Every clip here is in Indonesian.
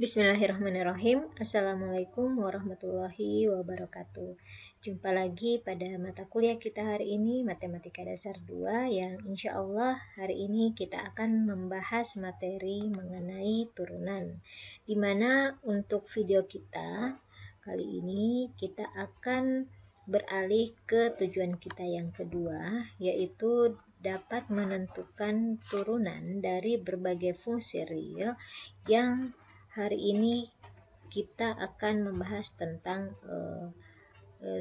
Bismillahirrahmanirrahim. Assalamualaikum warahmatullahi wabarakatuh. Jumpa lagi pada mata kuliah kita hari ini, Matematika Dasar 2, yang insya Allah hari ini kita akan membahas materi mengenai turunan. Dimana untuk video kita kali ini kita akan beralih ke tujuan kita yang kedua, yaitu dapat menentukan turunan dari berbagai fungsi real yang hari ini kita akan membahas tentang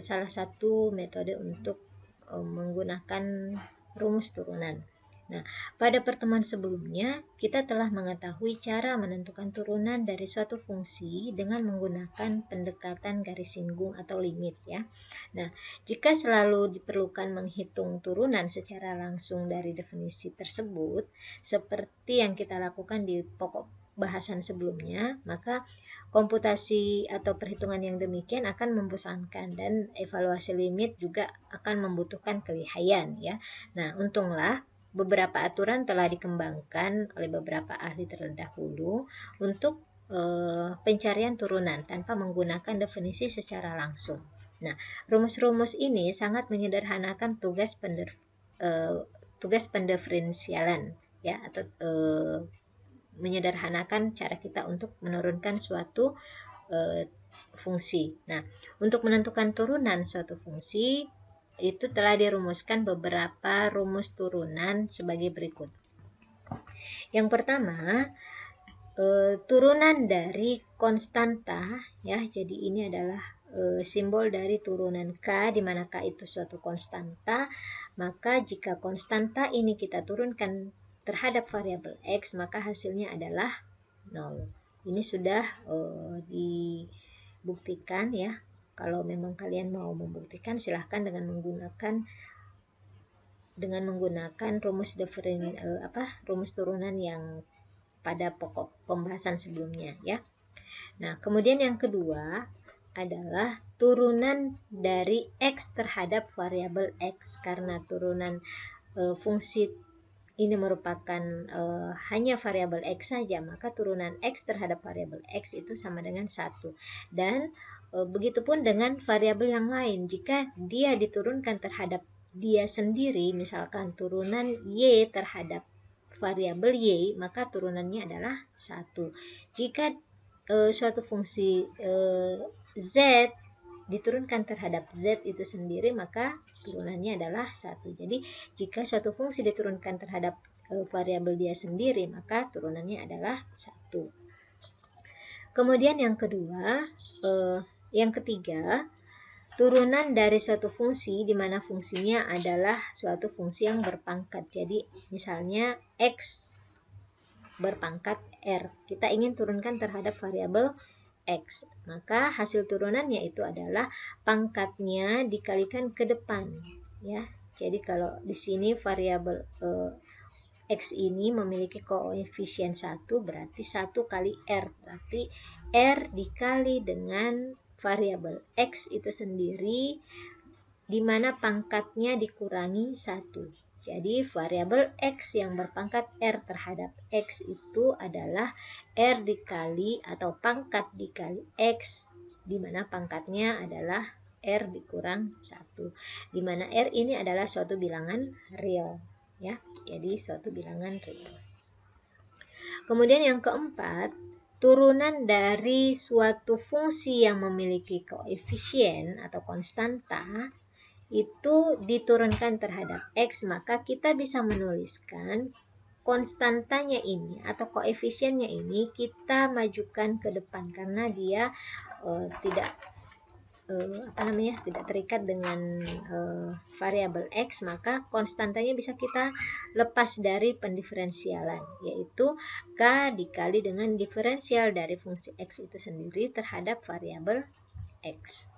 salah satu metode untuk menggunakan rumus turunan. Nah, pada pertemuan sebelumnya kita telah mengetahui cara menentukan turunan dari suatu fungsi dengan menggunakan pendekatan garis singgung atau limit ya. Nah, jika selalu diperlukan menghitung turunan secara langsung dari definisi tersebut, seperti yang kita lakukan di pokok bahasan sebelumnya, maka komputasi atau perhitungan yang demikian akan membosankan dan evaluasi limit juga akan membutuhkan kelihayan ya. Nah, untunglah beberapa aturan telah dikembangkan oleh beberapa ahli terdahulu untuk pencarian turunan tanpa menggunakan definisi secara langsung. Nah, rumus-rumus ini sangat menyederhanakan tugas pendiferensialan ya, atau menyederhanakan cara kita untuk menurunkan suatu fungsi. Nah, untuk menentukan turunan suatu fungsi itu telah dirumuskan beberapa rumus turunan sebagai berikut. Yang pertama, turunan dari konstanta ya. Jadi ini adalah simbol dari turunan K, di mana K itu suatu konstanta. Maka jika konstanta ini kita turunkan terhadap variabel X, maka hasilnya adalah 0. Ini sudah dibuktikan ya. Kalau memang kalian mau membuktikan, silahkan dengan menggunakan rumus turunan yang pada pokok pembahasan sebelumnya ya. Nah, kemudian yang kedua adalah turunan dari X terhadap variabel X. Karena turunan fungsi ini merupakan hanya variabel X saja, maka turunan X terhadap variabel X itu sama dengan 1. Dan begitupun dengan variabel yang lain. Jika dia diturunkan terhadap dia sendiri, misalkan turunan Y terhadap variabel Y, maka turunannya adalah 1. Jika suatu fungsi Z diturunkan terhadap Z itu sendiri, maka turunannya adalah 1. Jadi jika suatu fungsi diturunkan terhadap variabel dia sendiri, maka turunannya adalah 1. Kemudian yang ketiga, turunan dari suatu fungsi di mana fungsinya adalah suatu fungsi yang berpangkat. Jadi misalnya X berpangkat R, kita ingin turunkan terhadap variabel X, maka hasil turunannya itu adalah pangkatnya dikalikan ke depan ya. Jadi kalau di sini variabel X ini memiliki koefisien 1, berarti 1 kali R, berarti R dikali dengan variabel X itu sendiri, di mana pangkatnya dikurangi 1. Jadi variabel X yang berpangkat R terhadap X itu adalah R dikali atau pangkat dikali X, di mana pangkatnya adalah R dikurang 1. Di mana R ini adalah suatu bilangan real ya. Jadi suatu bilangan real. Kemudian yang keempat, turunan dari suatu fungsi yang memiliki koefisien atau konstanta itu diturunkan terhadap X, maka kita bisa menuliskan konstantanya ini atau koefisiennya ini kita majukan ke depan karena dia tidak terikat dengan variabel X, maka konstantanya bisa kita lepas dari pendiferensialan, yaitu K dikali dengan diferensial dari fungsi X itu sendiri terhadap variabel X.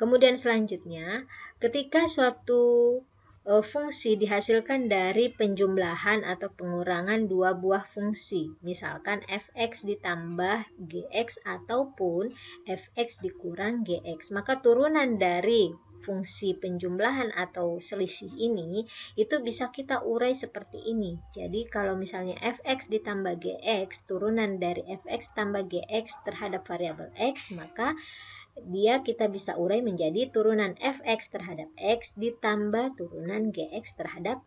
Kemudian selanjutnya, ketika suatu fungsi dihasilkan dari penjumlahan atau pengurangan dua buah fungsi, misalkan fx ditambah gx ataupun fx dikurang gx, maka turunan dari fungsi penjumlahan atau selisih ini, itu bisa kita urai seperti ini. Jadi kalau misalnya fx ditambah gx, turunan dari fx tambah gx terhadap variabel x, maka dia kita bisa urai menjadi turunan fx terhadap x ditambah turunan gx terhadap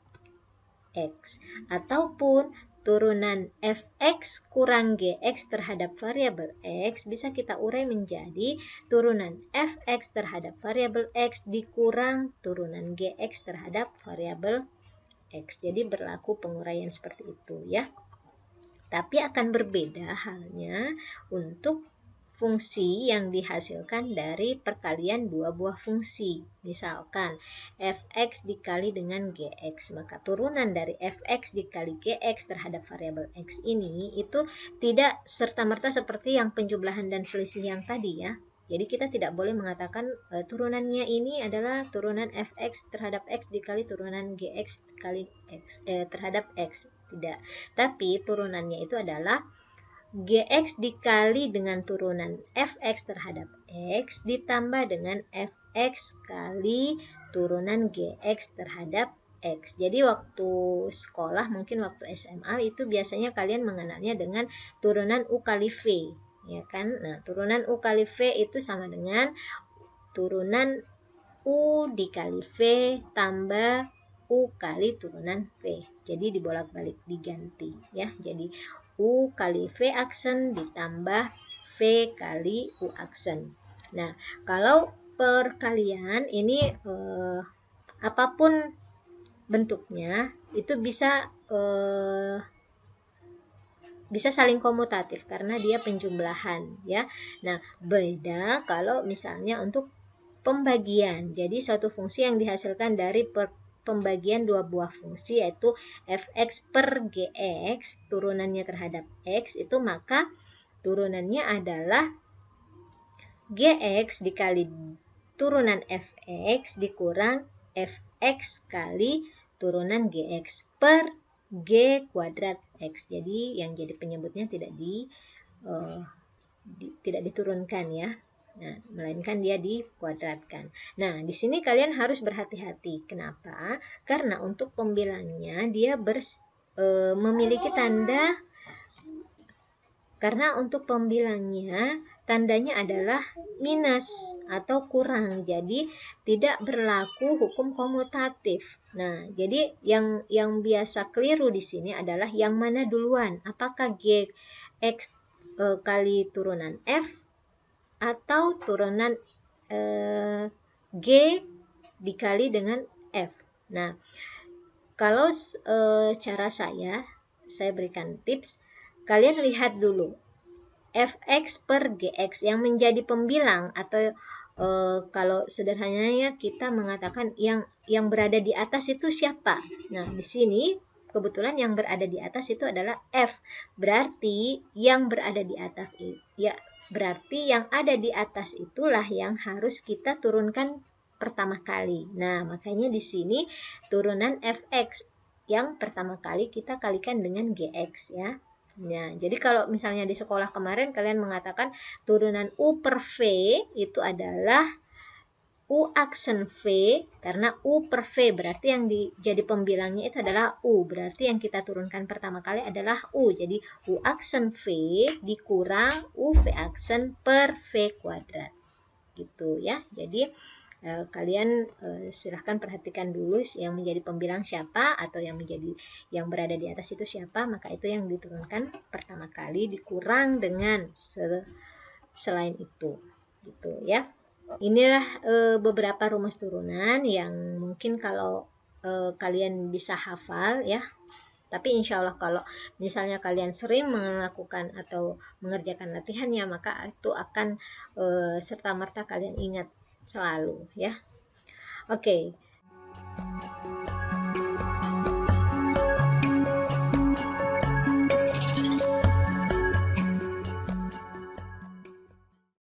x. Ataupun turunan fx kurang gx terhadap variabel x bisa kita urai menjadi turunan fx terhadap variabel x dikurang turunan gx terhadap variabel x. Jadi berlaku penguraian seperti itu ya. Tapi akan berbeda halnya untuk fungsi yang dihasilkan dari perkalian dua buah fungsi. Misalkan fx dikali dengan gx, maka turunan dari fx dikali gx terhadap variabel x ini itu tidak serta-merta seperti yang penjumlahan dan selisih yang tadi ya. Jadi kita tidak boleh mengatakan turunannya ini adalah turunan fx terhadap x dikali turunan gx dikali x terhadap x. Tidak. Tapi turunannya itu adalah gx dikali dengan turunan fx terhadap x ditambah dengan fx kali turunan gx terhadap x. Jadi waktu sekolah, mungkin waktu SMA itu biasanya kalian mengenalnya dengan turunan u kali v, ya kan? Nah, turunan u kali v itu sama dengan turunan u dikali v tambah u kali turunan v. Jadi dibolak-balik, diganti ya. Jadi U kali V aksen ditambah V kali U aksen. Nah, kalau perkalian ini apapun bentuknya itu bisa saling komutatif karena dia penjumlahan ya. Nah, beda kalau misalnya untuk pembagian. Jadi suatu fungsi yang dihasilkan dari pembagian dua buah fungsi yaitu fx per gx turunannya terhadap x itu, maka turunannya adalah gx dikali turunan fx dikurang fx kali turunan gx per g kuadrat x. Jadi yang jadi penyebutnya tidak diturunkan ya. Nah, melainkan dia dikuadratkan. Nah, di sini kalian harus berhati-hati. Kenapa? Karena untuk pembilangnya dia memiliki tanda. Karena untuk pembilangnya tandanya adalah minus atau kurang. Jadi tidak berlaku hukum komutatif. Nah, jadi yang biasa keliru di sini adalah yang mana duluan? Apakah gx kali turunan f atau turunan G dikali dengan F. Nah, kalau cara saya berikan tips, kalian lihat dulu fx per gx yang menjadi pembilang atau kalau sederhananya kita mengatakan yang berada di atas itu siapa. Nah, di sini kebetulan yang berada di atas itu adalah F. Berarti yang berada di atas berarti yang ada di atas itulah yang harus kita turunkan pertama kali. Nah, makanya di sini turunan fx yang pertama kali kita kalikan dengan gx ya. Nah, jadi kalau misalnya di sekolah kemarin kalian mengatakan turunan u per v itu adalah U aksen V, karena U per V berarti yang jadi pembilangnya itu adalah U. Berarti yang kita turunkan pertama kali adalah U. Jadi U aksen V dikurang U V aksen per V kuadrat. Gitu ya. Jadi kalian silahkan perhatikan dulu yang menjadi pembilang siapa atau yang berada di atas itu siapa, maka itu yang diturunkan pertama kali dikurang dengan selain itu. Gitu ya. Inilah beberapa rumus turunan yang mungkin kalau kalian bisa hafal ya. Tapi insya Allah kalau misalnya kalian sering melakukan atau mengerjakan latihannya, maka itu akan serta-merta kalian ingat selalu ya. Oke,